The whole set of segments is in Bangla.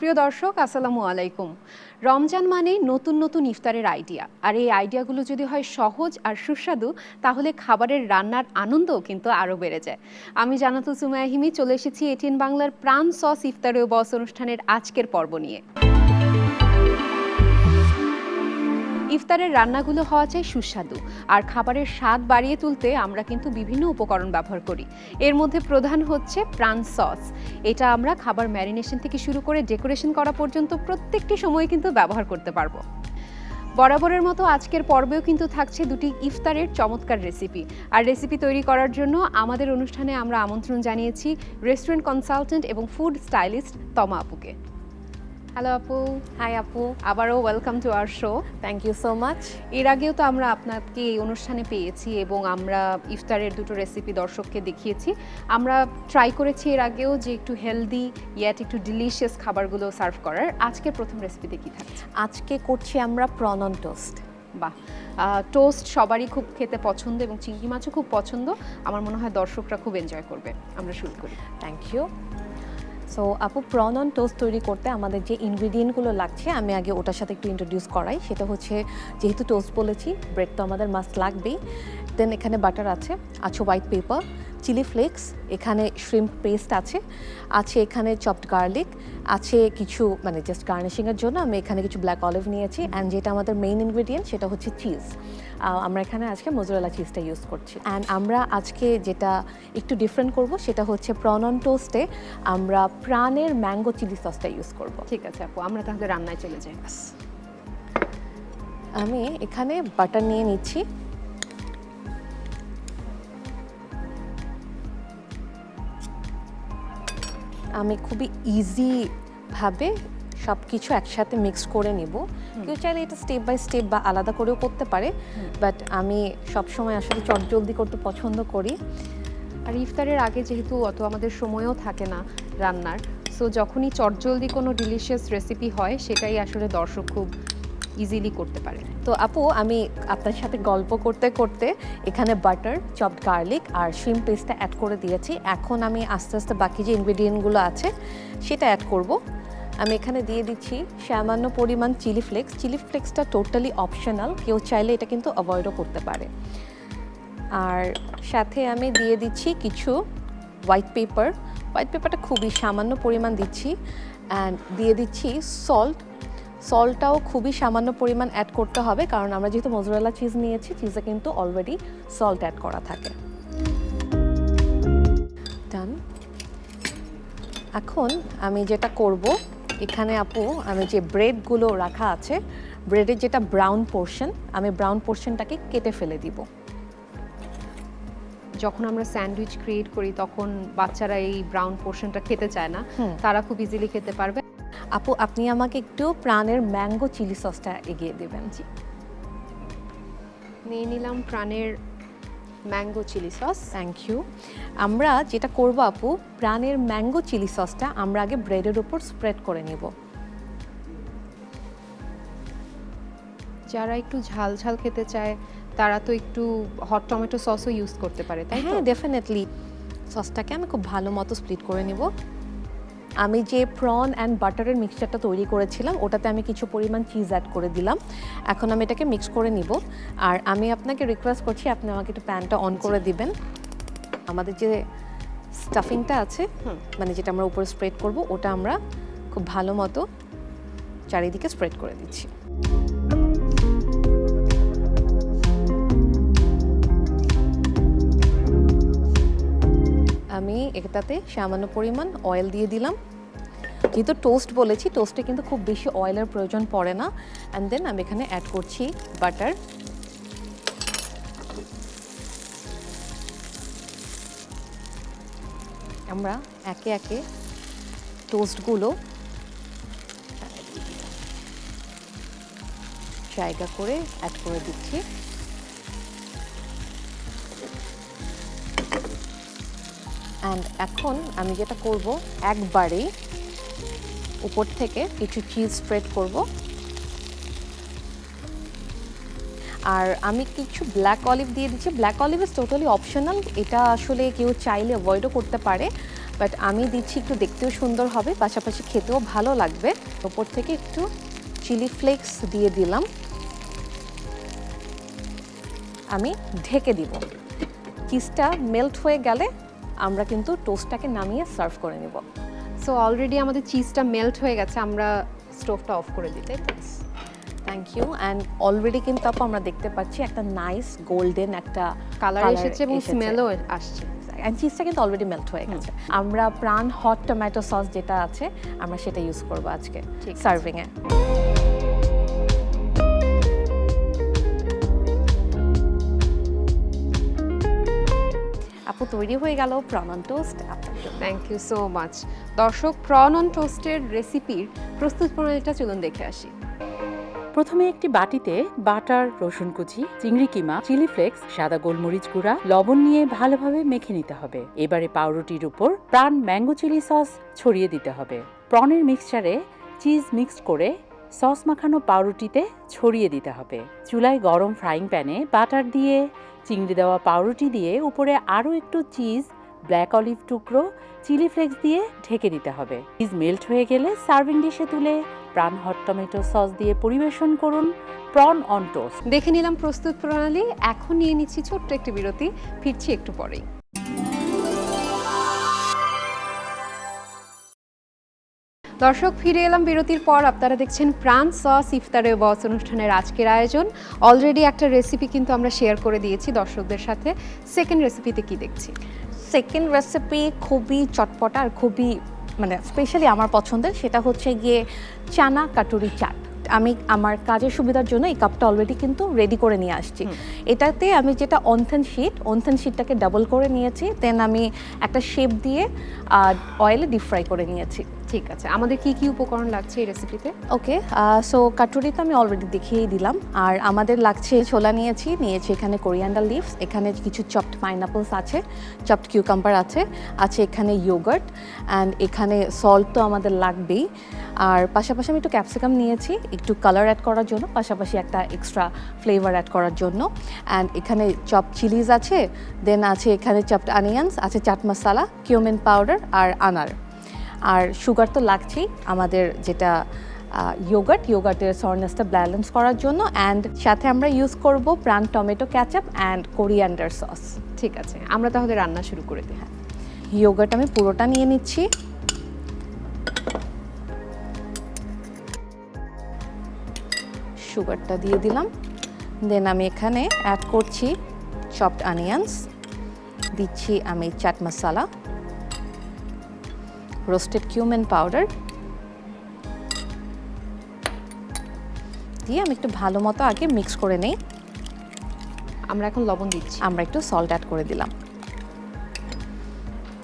প্রিয় দর্শক আসসালামু আলাইকুম। রমজান মানে নতুন নতুন ইফতারের আইডিয়া, আর এই আইডিয়াগুলো যদি হয় সহজ আর সুস্বাদু তাহলে খাবারের রান্নার আনন্দও কিন্তু আরও বেড়ে যায়। আমি জান্নাতুল সুমাইয়া হিমি চলে এসেছি এটিএন বাংলার প্রাণ সস ইফতারে ও বস অনুষ্ঠানের আজকের পর্ব নিয়ে। ইফতারের রান্নাগুলো হওয়া চাই সুস্বাদু, আর খাবারের স্বাদ বাড়িয়ে তুলতে আমরা কিন্তু বিভিন্ন উপকরণ ব্যবহার করি। এর মধ্যে প্রধান হচ্ছে প্রাণ সস। এটা আমরা খাবার ম্যারিনেশন থেকে শুরু করে ডেকোরেশন করা পর্যন্ত প্রত্যেকটি সময় কিন্তু ব্যবহার করতে পারবো। বরাবরের মতো আজকের পর্বেও কিন্তু থাকছে দুটি ইফতারের চমৎকার রেসিপি। আর রেসিপি তৈরি করার জন্য আমাদের অনুষ্ঠানে আমরা আমন্ত্রণ জানিয়েছি রেস্টুরেন্ট কনসালটেন্ট এবং ফুড স্টাইলিস্ট তমা আপুকে। হ্যালো আপু। হাই আপু, আবারও welcome to our show. Thank you so much. এর আগেও তো আমরা আপনাকে এই অনুষ্ঠানে পেয়েছি এবং আমরা ইফতারের দুটো রেসিপি দর্শককে দেখিয়েছি। আমরা ট্রাই করেছি এর আগেও যে একটু হেলদি ইয়াট একটু ডিলিশিয়াস খাবারগুলো সার্ভ করার। আজকের প্রথম রেসিপিতে কি থাকছে? আজকে করছি আমরা প্রন অন টোস্ট। বাহ, টোস্ট সবারই খুব খেতে পছন্দ এবং চিংড়ি মাছও খুব পছন্দ। আমার মনে হয় দর্শকরা খুব এনজয় করবে। আমরা শুরু করি। Thank you. সো আপু, প্রন অন টোস্ট তৈরি করতে আমাদের যে ইনগ্রিডিয়েন্টগুলো লাগছে আমি আগে ওটার সাথে একটু ইন্ট্রোডিউস করাই। সেটা হচ্ছে, যেহেতু টোস্ট বলেছি, ব্রেড তো আমাদের মাস্ট লাগবেই। দেন এখানে বাটার আছে হোয়াইট পেপার, চিলি ফ্লেক্স, এখানে শ্রিম্প পেস্ট আছে এখানে চপড গার্লিক আছে, কিছু মানে জাস্ট গার্নিশিংয়ের জন্য আমি এখানে কিছু ব্ল্যাক অলিভ নিয়েছি। অ্যান্ড যেটা আমাদের মেইন ইনগ্রিডিয়েন্ট সেটা হচ্ছে চিজ। আমরা এখানে আজকে মোজারেলা চিজটা ইউজ করছি। অ্যান্ড আমরা আজকে যেটা একটু ডিফারেন্ট করব সেটা হচ্ছে প্রন অন টোস্টে আমরা প্রাণের ম্যাঙ্গো চিলি সসটা ইউজ করব। ঠিক আছে আপু, আমরা তাহলে রান্নায় চলে যাই। আমি এখানে বাটার নিয়ে নিচ্ছি। আমি খুবই ইজিভাবে সব কিছু একসাথে মিক্স করে নিব। কেউ চাইলে এটা স্টেপ বাই স্টেপ বা আলাদা করেও করতে পারে, বাট আমি সবসময় আসলে চটজলদি করতে পছন্দ করি। আর ইফতারের আগে যেহেতু অত আমাদের সময়ও থাকে না রান্নার, সো যখনই চটজলদি কোনো ডিলিশিয়াস রেসিপি হয় সেটাই আসলে দর্শক খুব ইজিলি করতে পারে। তো আপু, আমি আপনার সাথে গল্প করতে করতে এখানে বাটার, চপড গার্লিক আর শ্রিম্প পেস্টটা অ্যাড করে দিয়েছি। এখন আমি আস্তে আস্তে বাকি যে ইনগ্রেডিয়েন্টগুলো আছে সেটা অ্যাড করব। আমি এখানে দিয়ে দিচ্ছি সামান্য পরিমাণ চিলি ফ্লেক্স। চিলি ফ্লেক্সটা টোটালি অপশনাল, কেউ চাইলে এটা কিন্তু অ্যাভয়েডও করতে পারে। আর সাথে আমি দিয়ে দিচ্ছি কিছু হোয়াইট পেপারটা খুবই সামান্য পরিমাণ দিচ্ছি। অ্যান্ড দিয়ে দিচ্ছি সল্টটাও খুবই সামান্য পরিমাণ অ্যাড করতে হবে, কারণ আমরা যেহেতু মোজারেলা চিজ নিয়েছি, চিজে কিন্তু অলরেডি সল্ট অ্যাড করা থাকে। ডান। এখন আমি যেটা করব, এখানে আপু আমি যে ব্রেডগুলো রাখা আছে, ব্রেডের যেটা ব্রাউন পোর্শন, আমি ব্রাউন পোর্শনটাকে কেটে ফেলে দিব। যখন আমরা স্যান্ডউইচ ক্রিয়েট করি তখন বাচ্চারা এই ব্রাউন পোর্শনটা খেতে চায় না, তারা খুব ইজিলি খেতে পারবে। আপু, আপনি আমাকে একটু প্রাণের ম্যাঙ্গো চিলি সসটা এগিয়ে দেবেন। জি, নিয়ে নিলাম প্রাণের mango chili sauce. Thank you. আমরা যেটা করব আপু, প্রাণের ম্যাঙ্গো চিলি সসটা আমরা আগে ব্রেডের উপর স্প্রেড করে নিব। যারা একটু ঝাল ঝাল খেতে চায় তারা তো একটু হট টমেটো সসও ইউজ করতে পারে, তাই তো? হ্যাঁ, ডেফিনেটলি। সসটাকে আমি খুব ভালো মতো স্প্লিট করে নিব। আমি যে প্রন অ্যান্ড বাটারের মিক্সচারটা তৈরি করেছিলাম ওটাতে আমি কিছু পরিমাণ চিজ অ্যাড করে দিলাম। এখন আমি এটাকে মিক্স করে নিব। আর আমি আপনাকে রিকোয়েস্ট করছি, আপনি আমাকে একটু প্যানটা অন করে দিবেন। আমাদের যে স্টাফিংটা আছে, মানে যেটা আমরা উপরে স্প্রেড করব, ওটা আমরা খুব ভালো মতো চারিদিকে স্প্রেড করে দিচ্ছি। আমি এটাতে সামান্য পরিমাণ অয়েল দিয়ে দিলাম। যেহেতু টোস্ট বলেছি, টোস্টে কিন্তু খুব বেশি অয়েলের প্রয়োজন পড়ে না। অ্যান্ড দেন আমি এখানে অ্যাড করছি বাটার। আমরা একে একে টোস্টগুলো জায়গা করে অ্যাড করে দিচ্ছি। অ্যান্ড এখন আমি যেটা করব, একবারেই উপর থেকে কিছু চিজ স্প্রেড করব। আর আমি কিছু ব্ল্যাক অলিভ দিয়ে দিচ্ছি। Black olive is totally optional, এটা আসলে কেউ চাইলে অ্যাভয়েডও করতে পারে, বাট আমি দিচ্ছি একটু দেখতেও সুন্দর হবে, পাশাপাশি খেতেও ভালো লাগবে। ওপর থেকে একটু চিলি ফ্লেক্স দিয়ে দিলাম, আমি ঢেকে দিব। চিজটা মেল্ট হয়ে গেলে আমরা কিন্তু টোস্টটাকে নামিয়ে সার্ভ করে নেব। সো অলরেডি আমাদের চিজটা মেল্ট হয়ে গেছে, আমরা স্টোভটা অফ করে দিই, তাই তো? Thank you. অ্যান্ড অলরেডি কিন্তু আমরা দেখতে পাচ্ছি একটা নাইস গোল্ডেন একটা কালার এসেছে এবং স্মেলও আসছে। অ্যান্ড চিজটা কিন্তু অলরেডি মেল্ট হয়ে গেছে। আমরা প্রাণ হট টমেটো সস যেটা আছে আমরা সেটা ইউজ করবো আজকে সার্ভিংয়ে। আপু তৈরি হয়ে গেল prawn on toast. Thank you so much. দর্শক, প্রন অন টোস্টের রেসিপির প্রস্তুত প্রণালীটা চলুন দেখে আসি। প্রথমে একটি বাটিতে বাটার, রসুন কুচি, চিংড়ি কিমা, চিলি ফ্লেক্স, সাদা গোলমরিচ গুঁড়া, লবণ নিয়ে ভালোভাবে মেখে নিতে হবে। এবারে পাউরুটির উপর প্রাণ ম্যাঙ্গো চিলি সস ছড়িয়ে দিতে হবে। প্রনের মিক্সচারে চিজ মিক্সড করে সস মাখানো পাউরুটিতে ছড়িয়ে দিতে হবে। চুলায় গরম ফ্রাইং প্যানে বাটার দিয়ে চিংড়ি দেওয়া পাউরুটি দিয়ে উপরে আরও একটু চিজ, ব্ল্যাক অলিভ টুকরো, চিলি ফ্লেক্স দিয়ে ঢেকে দিতে হবে। চিজ মেল্ট হয়ে গেলে সার্ভিং ডিশে তুলে প্রাণ হট টমেটো সস দিয়ে পরিবেশন করুন প্রন অন টোস্ট। দেখে নিলাম প্রস্তুত প্রণালী, এখন নিয়ে নিচ্ছি ছোট্ট একটি বিরতি, ফিরছি একটু পরেই। দর্শক, ফিরে এলাম বিরতির পর। আপনারা দেখছেন প্রাণ সস ইফতারে বস অনুষ্ঠানের আজকের আয়োজন। অলরেডি একটা রেসিপি কিন্তু আমরা শেয়ার করে দিয়েছি দর্শকদের সাথে। সেকেন্ড রেসিপিতে কি দেখছি? সেকেন্ড রেসিপি খুবই চটপটা আর খুবই স্পেশালি আমার পছন্দের, সেটা হচ্ছে গিয়ে চানা কাটুরি চাট। আমি আমার কাজের সুবিধার জন্য এই কাপটা অলরেডি কিন্তু রেডি করে নিয়ে আসছি। এটাতে আমি যেটা অন্থেন শিটটাকে ডাবল করে নিয়েছি, দেন আমি একটা শেপ দিয়ে অয়েলে ডিপ ফ্রাই করে নিয়েছি। ঠিক আছে, আমাদের কি কি উপকরণ লাগছে এই রেসিপিতে? ওকে, সো কাটুরি তো আমি অলরেডি দেখিয়েই দিলাম। আর আমাদের লাগছে ছোলা নিয়েছি এখানে কোরিয়ান্ডার লিভস, এখানে কিছু চপড পাইনাপলস আছে, চপড কিউকাম্বার আছে এখানে ইয়োগার্ট, অ্যান্ড এখানে সল্ট তো আমাদের লাগবেই। আর পাশাপাশি আমি একটু ক্যাপসিকাম নিয়েছি একটু কালার অ্যাড করার জন্য, পাশাপাশি একটা এক্সট্রা ফ্লেভার অ্যাড করার জন্য। অ্যান্ড এখানে চপড চিলিজ আছে, দেন আছে এখানে চপড অনিয়ন্স আছে, চাট মশলা, কিউমিন পাউডার আর আনার। আর সুগার তো লাগছেই আমাদের, যেটা ইয়োগার্টের সরনেসটা ব্যালেন্স করার জন্য। অ্যান্ড সাথে আমরা ইউজ করব প্রাণ tomato ketchup and coriander sauce. ঠিক আছে, আমরা তাহলে রান্না শুরু করে দিই। হ্যাঁ, ইয়োগার্ট আমি পুরোটা নিয়ে নিচ্ছি। সুগারটা দিয়ে দিলাম, দেন আমি এখানে অ্যাড করছি চপড অনিয়ন্স, দিচ্ছি আমি chaat masala, roasted cumin powder দিয়ে আমি একটু ভালো মতো আগে মিক্স করে নেই। আমরা এখন লবণ দিচ্ছি, আমরা একটু সল্ট অ্যাড করে দিলাম,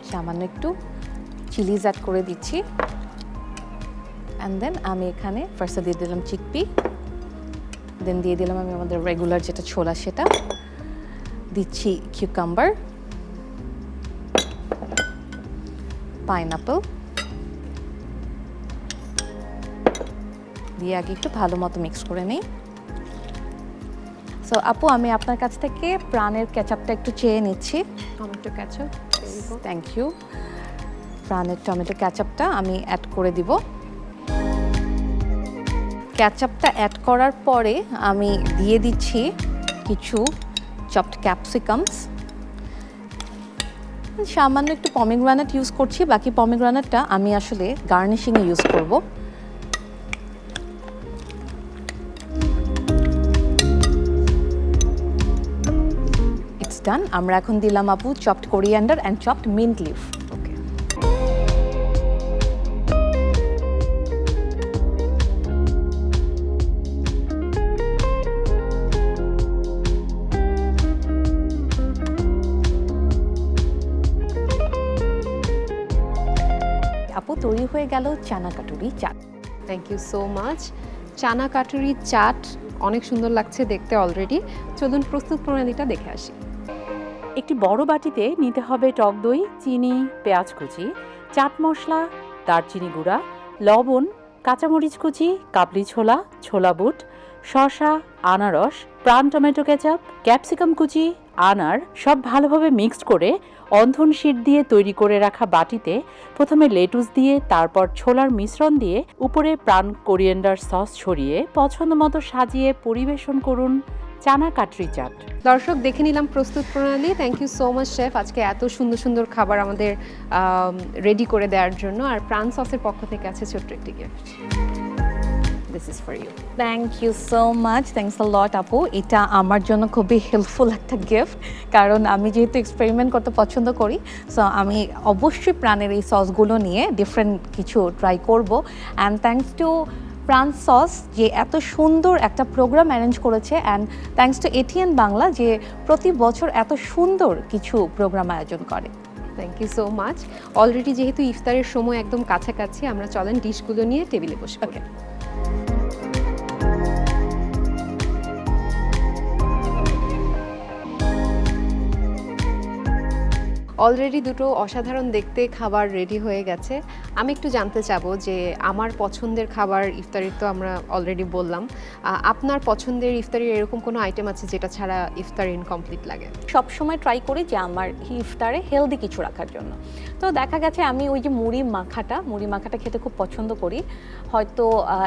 সামান্য একটু চিলিজ অ্যাড করে দিচ্ছি। অ্যান্ড দেন আমি এখানে ফার্স্টে দিয়ে দিলাম চিকপি, দেন দিয়ে দিলাম আমি আমাদের রেগুলার যেটা ছোলা সেটা, দিচ্ছি কিউকাম্বার, পাইনাপল দিয়ে আগে একটু ভালো মতো মিক্স করে নিই। সো আপু, আমি আপনার কাছ থেকে প্রাণের কেচাপটা একটু চেয়ে নিচ্ছি। Tomato ketchup, thank you. প্রাণের টমেটো ক্যাচাপটা আমি অ্যাড করে দিব। ক্যাচাপটা অ্যাড করার পরে আমি দিয়ে দিচ্ছি কিছু চপড ক্যাপসিকামস, সামান্য একটু পমিগ্রানেট ইউজ করছি, বাকি পমিগ্রানেটটা আমি আসলে গার্নিশিংয়ে ইউজ করব। ইটস ডান। আমরা এখন দিলাম আপু chopped coriander and chopped mint leaf. Okay, আপু তৈরি হয়ে গেল chana katori chaat. Thank you so much. Chana katori chaat অনেক সুন্দর লাগছে দেখতে অলরেডি। চলুন প্রস্তুত প্রণালীটা দেখে আসি। একটি বড় বাটিতে নিতে হবে টক দই, চিনি, পেঁয়াজ কুচি, চাট মশলা, দারচিনি গুঁড়া, লবণ, কাঁচামরিচ কুচি, কাবলি ছোলা, ছোলা বুট, শসা, আনারস, প্রাণ টমেটো কেচাপ, ক্যাপসিকাম কুচি, আনার সব ভালোভাবে মিক্সড করে অন্ধন শীট দিয়ে তৈরি করে রাখা বাটিতে প্রথমে লেটুস দিয়ে তারপর ছোলার মিশ্রণ দিয়ে উপরে প্রাণ কোরিয়েন্ডার সস ছড়িয়ে পছন্দ মতো সাজিয়ে পরিবেশন করুন চানা কাটরি চাট। দর্শক দেখে নিলাম প্রস্তুত প্রণালী। Thank you so much chef, আজকে এত সুন্দর সুন্দর খাবার আমাদের রেডি করে দেওয়ার জন্য। আর প্রাণ সসের পক্ষ থেকে আছে ছোট্ট একটি gift. This is for you. Thank you so much, thanks a lot আপু। এটা আমার জন্য খুবই হেল্পফুল একটা গিফট, কারণ আমি যেহেতু এক্সপেরিমেন্ট করতে পছন্দ করি, সো আমি অবশ্যই প্রাণের এই সসগুলো নিয়ে ডিফারেন্ট কিছু ট্রাই করব। And thanks to Pran sauce যে এত সুন্দর একটা প্রোগ্রাম অ্যারেঞ্জ করেছে, and thanks to ATN Bangla যে প্রতি বছর এত সুন্দর কিছু প্রোগ্রাম আয়োজন করে। Thank you so much. Already যেহেতু ইফতারের সময় একদম কাছাকাছি, আমরা চলেন ডিশগুলো নিয়ে টেবিলে বসে পড়ি। অলরেডি দুটো অসাধারণ দেখতে খাবার রেডি হয়ে গেছে। আমি একটু জানতে চাবো যে আমার পছন্দের খাবার ইফতারির তো আমরা অলরেডি বললাম, আপনার পছন্দের ইফতারির এরকম কোনো আইটেম আছে যেটা ছাড়া ইফতার ইনকমপ্লিট লাগে? সবসময় ট্রাই করি যে আমার ইফতারে হেলদি কিছু রাখার জন্য। তো দেখা গেছে আমি ওই যে মুড়ি মাখাটা খেতে খুব পছন্দ করি। হয়তো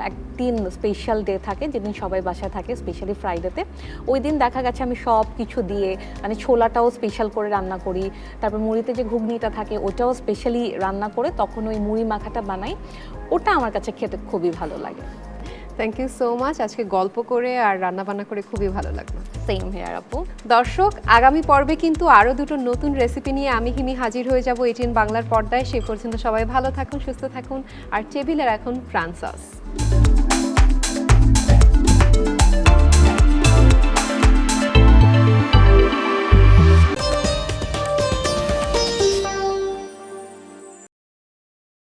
একদিন স্পেশাল ডে থাকে যেদিন সবাই বাসায় থাকে, স্পেশালি ফ্রাইডেতে, ওই দিন দেখা গেছে আমি সব কিছু দিয়ে মানে ছোলাটাও স্পেশাল করে রান্না করি, তারপর মুড়িতে যে ঘুগনিটা থাকে ওটাও স্পেশালি রান্না করে তখন ওই মুড়ি মাখাটা বানাই। ওটা আমার কাছে খেতে খুবই ভালো লাগে। Thank you so much. আজকে গল্প করে আর রান্না বান্না করে খুবই ভালো লাগলো। সেম হেয়ার আপু। দর্শক, আগামী পর্বে কিন্তু আরও দুটো নতুন রেসিপি নিয়ে আমি হিমি হাজির হয়ে যাব এটিএন বাংলার পর্দায়। সেই পর্যন্ত সবাই ভালো থাকুন, সুস্থ থাকুন, আর টেবিলে রাখুন প্রাণ সস।